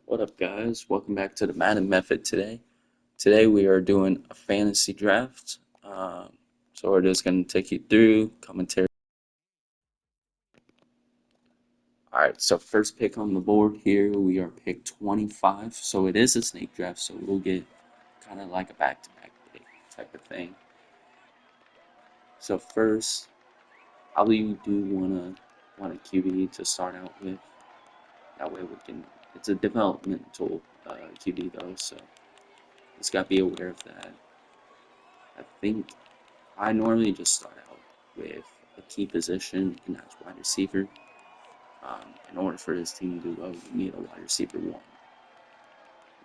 What up, guys? Welcome back to the Madden Method today. Today we are doing a fantasy draft. So we're just going to take you through commentary. All right, so first pick on the board here, we are pick 25. So it is a snake draft, so we'll get kind of like a back-to-back pick type of thing. So first, probably do want a QB to start out with. That way we can. It's a developmental QB though, so just gotta be aware of that. I think I normally just start out with a key position, and that's wide receiver. In order for this team to do well, you need a wide receiver one.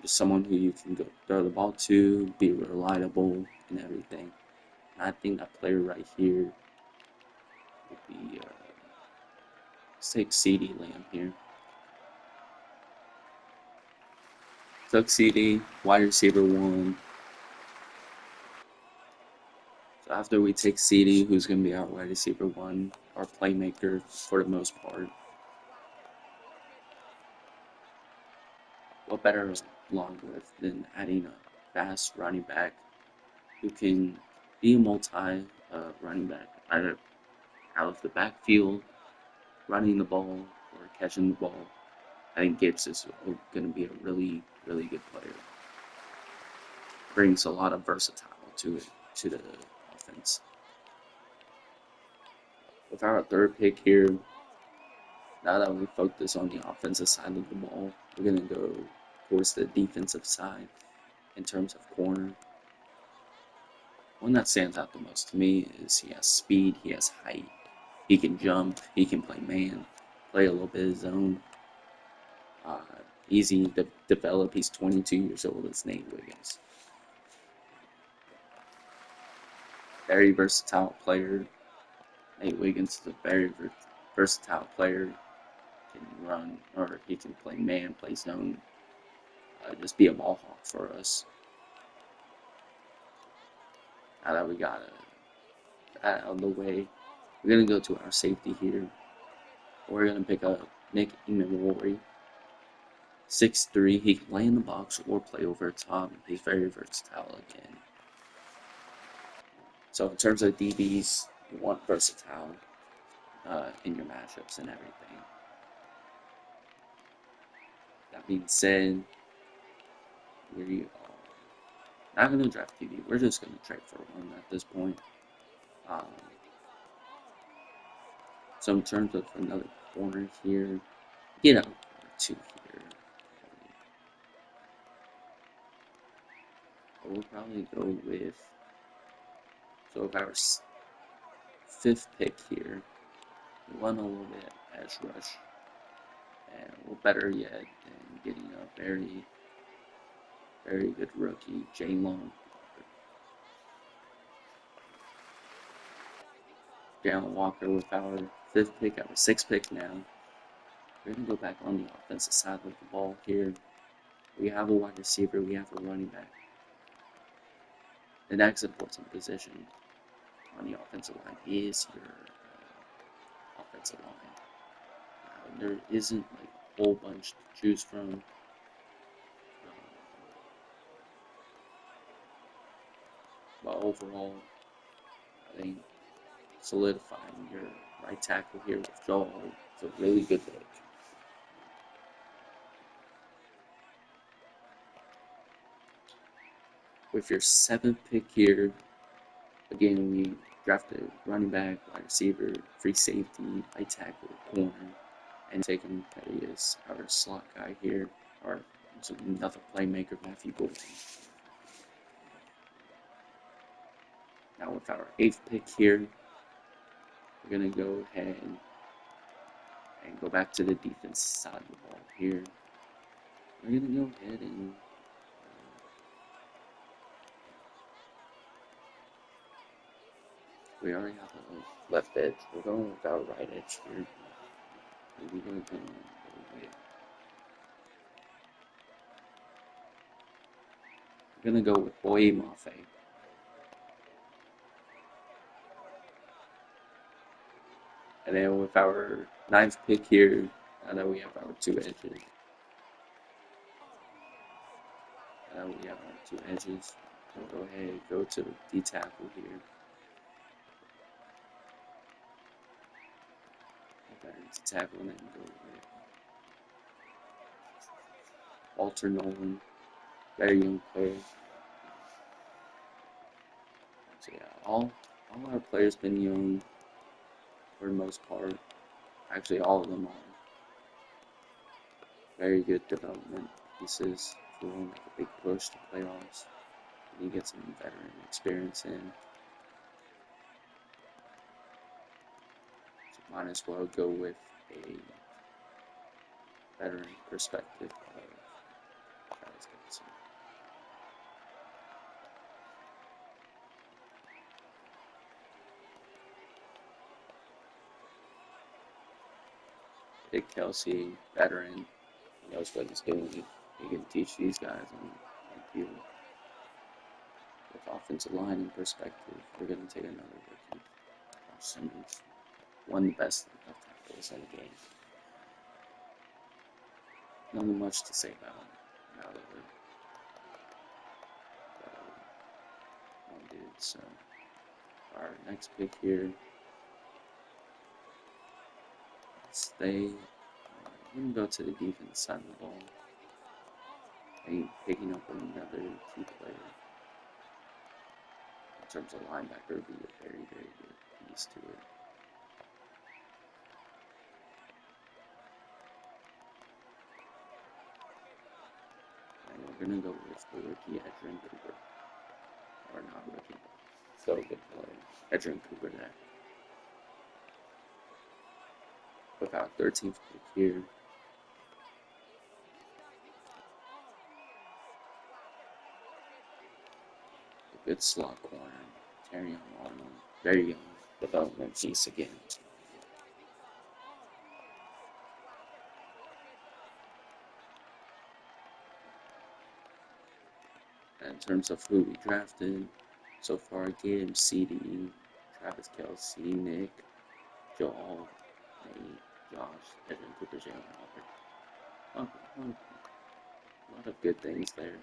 Just someone who you can go throw the ball to, be reliable, and everything. And I think that player right here would be, let's take CD Lamb here. Took CD, wide receiver one. So after we take CD, who's going to be our wide receiver one, our playmaker for the most part. What better along with than adding a fast running back who can be a multi running back, either out of the backfield, running the ball, or catching the ball. I think Gibbs is going to be a really, really good player. Brings a lot of versatility to the offense. With our third pick here, now that we focus on the offensive side of the ball, we're going to go towards the defensive side in terms of corner. One that stands out the most to me is he has speed, he has height, he can jump, he can play man, play a little bit of zone. Uh, Easy to develop. He's 22 years old. It's Nate Wiggins. Very versatile player. Nate Wiggins is a very versatile player. Can run, or he can play man, play zone. Just be a ball hawk for us. Now that we got that out of the way, we're gonna go to our safety here. We're gonna pick up Nick Imamori. 6'3", he can play in the box or play over the top. He's very versatile again. So in terms of DBs, you want versatile in your matchups and everything. That being said, we are not going to draft DB. We're just going to trade for one at this point. Um, so in terms of another corner here, get out two here. We'll probably go with, so if our fifth pick here, we want a little bit edge rush. And well, better yet than getting a very, very good rookie, Jalen Walker with our fifth pick, our sixth pick now. We're going to go back on the offensive side of the ball here. We have a wide receiver, we have a running back. The next important position on the offensive line is your offensive line. There isn't like a whole bunch to choose from. But overall, I think solidifying your right tackle here with Joel is a really good pick. With your seventh pick here, again, we drafted running back, wide receiver, free safety, right tackle, corner, and taking Petty as our slot guy here, or another playmaker, Matthew Golden. Now with our eighth pick here, we're going to go ahead and go back to the defense side of the ball here. We're going to go ahead and we already have a left edge. We're going with our right edge here. We're going to go with, we're going to go with Boye Mafe. And then with our ninth pick here, now that we have our two edges, We have our two edges. We'll go ahead, go to the D tackle here. Veterans tackle, and then go with Walter Nolan, very young player. So yeah, all our players been young for the most part. Actually, all of them are very good development pieces. If we want to make a big push to playoffs, we need to get some veteran experience in. So might as well go with a veteran perspective of Travis Kelce. Big Kelsey, veteran, he knows what he's doing. He can teach these guys on field. With offensive line in perspective, we're going to take another rookie. Josh Simmons, one of the best left tackles in the game. Nothing much to say about him. Now that one dude. So our next pick here, I'm going to go to the defense side of the ball. Picking up another key player in terms of linebacker would be a very, very good piece to it. And we're going to go with the rookie Edrin Cooper. Or not rookie, but still a good player. Edrin Cooper there. With our 13th pick here, a good slot corner, Terrion Arnold, very young development piece again. In terms of who we drafted, so far again, CD, Travis Kelce, Nick, Joel, Nate, Josh, Edwin Cooper, Jalen Albert. A lot of good things there.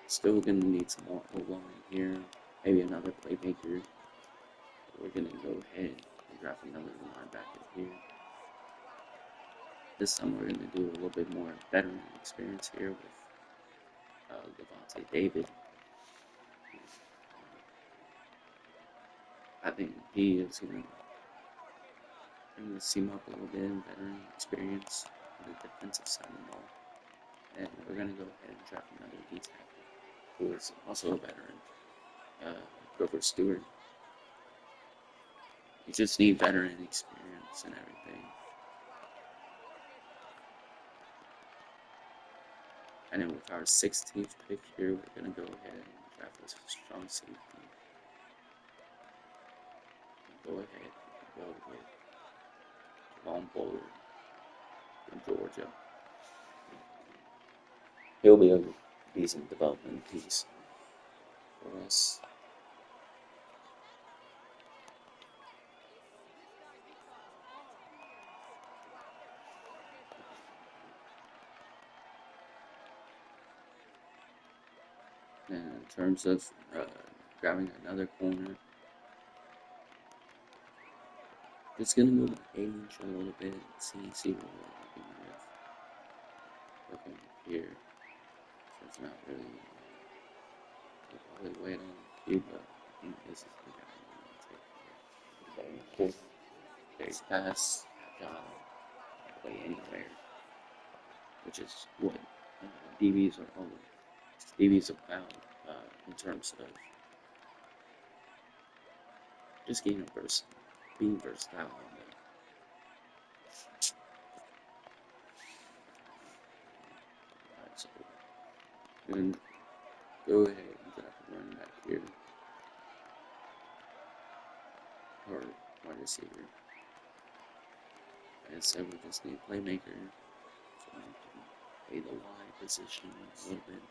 Still gonna need some more O-line here, maybe another playmaker. We're gonna go ahead and draft another linebacker here. This time we're gonna do a little bit more veteran experience here with Levante David. I think he is going to bring this team up a little bit in veteran experience on the defensive side of the ball. And we're going to go ahead and draft another D tackle who is also a veteran, Grover Stewart. You just need veteran experience and everything. And then with our 16th pick here, we're going to go ahead and draft this strong safety. Go ahead and go with Javon Bullard from Georgia. He'll be a decent development piece for us. And in terms of grabbing another corner, it's gonna move my age a little bit. See what we're looking with. Working with here, so it's not really. We'll probably wait on Q, but I think this is the guy we want to take here. Very fast, agile, play anywhere, which is what DBs are all. DBs about in terms of just being versatile on the. Alright, so we're gonna go ahead and draft a running back here, or wide receiver. Like I said, we just need a playmaker, so we can play the wide position a little bit,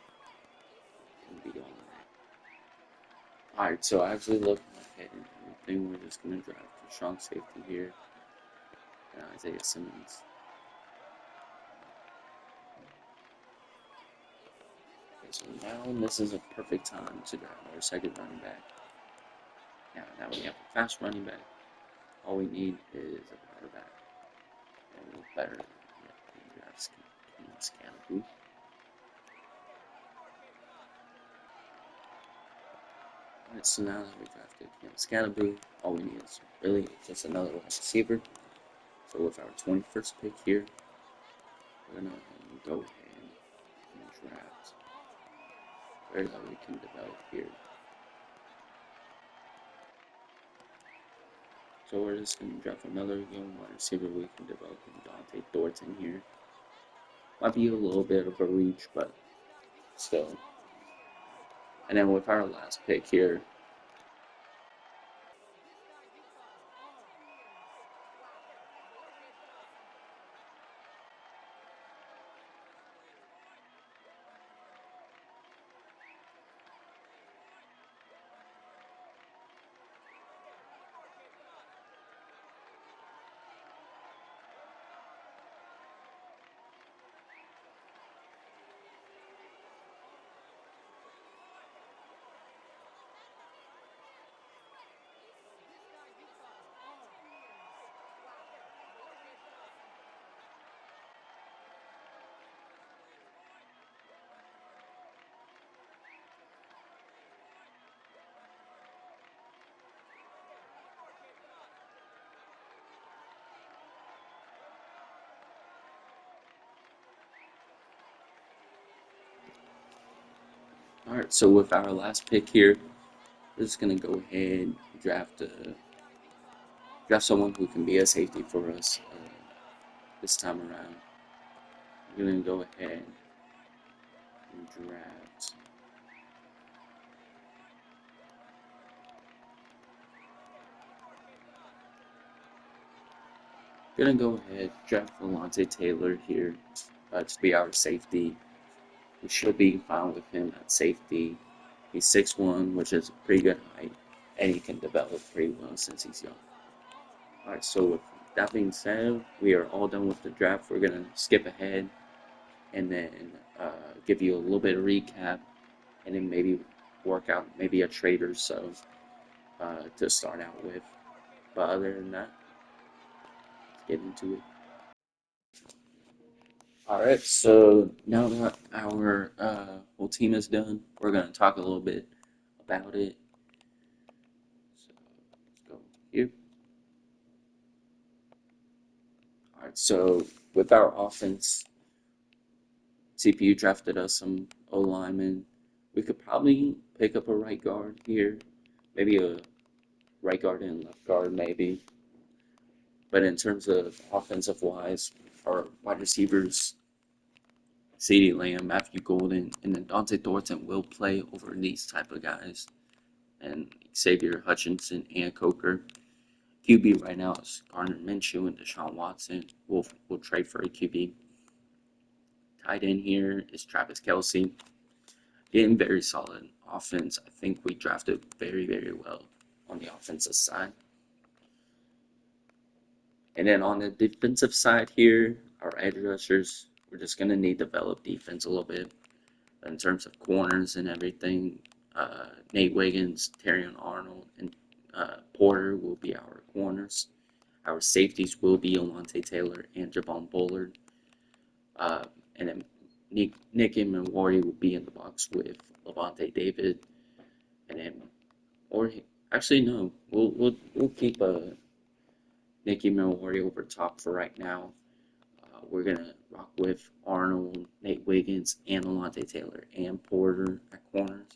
and be all right. Alright, so I actually looked ahead and everything. We're just gonna draft a strong safety here, and Isaiah Simmons. So now this is a perfect time to grab our second running back. Now we have a fast running back. All we need is a power back. And we'll better grab Scannable. Alright, so now that we drafted Scannable, all we need is really just another wide receiver. So with our 21st pick here, we're gonna go ahead and draft where that we can develop here. So we're just gonna draft another young wide receiver we can develop in Dante Thornton here. Might be a little bit of a reach, but still. And then with our last pick here, alright, so with our last pick here, we're just gonna go ahead and draft someone who can be a safety for us this time around. We're gonna go ahead and draft. Gonna go ahead draft Alontae Taylor here to be our safety. We should be fine with him at safety. He's 6'1", which is a pretty good height, and he can develop pretty well since he's young. Alright, so with that being said, we are all done with the draft. We're gonna skip ahead and then give you a little bit of recap, and then maybe work out maybe a trade or so to start out with. But other than that, let's get into it. Alright, so now that our whole team is done, we're going to talk a little bit about it. So let's go here. Alright, so with our offense, CPU drafted us some O linemen. We could probably pick up a right guard here, maybe a right guard and left guard, maybe. But in terms of offensive wise, our wide receivers, CeeDee Lamb, Matthew Golden, and then Dante Thornton will play over these type of guys. And Xavier Hutchinson and Coker. QB right now is Gardner Minshew and Deshaun Watson. We'll trade for a QB. Tight end here is Travis Kelce. Getting very solid offense. I think we drafted very, very well on the offensive side. And then on the defensive side here, our edge rushers, we're just going to need to develop defense a little bit in terms of corners and everything. Nate Wiggins, Terrion Arnold, and Porter will be our corners. Our safeties will be Alontae Taylor and Javon Bullard. And then Nick and Mawari will be in the box with Levante David. And then, actually, no, we'll keep Nicky Mawari over top for right now. We're going to rock with Arnold, Nate Wiggins, and Alontae Taylor and Porter at corners.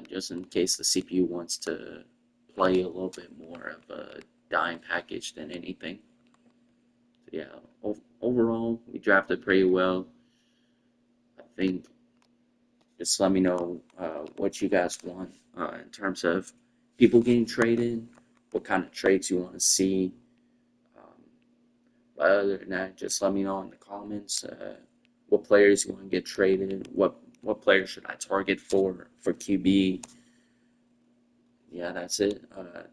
Just in case the CPU wants to play a little bit more of a dime package than anything. So yeah, overall, we drafted pretty well. I think just let me know what you guys want in terms of people getting traded, what kind of trades you want to see. But other than that, just let me know in the comments what players you want to get traded, what players should I target for QB. Yeah, that's it.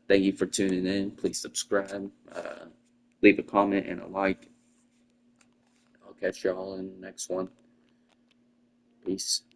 Thank you for tuning in. Please subscribe, leave a comment and a like. I'll catch y'all in the next one. Peace. Peace.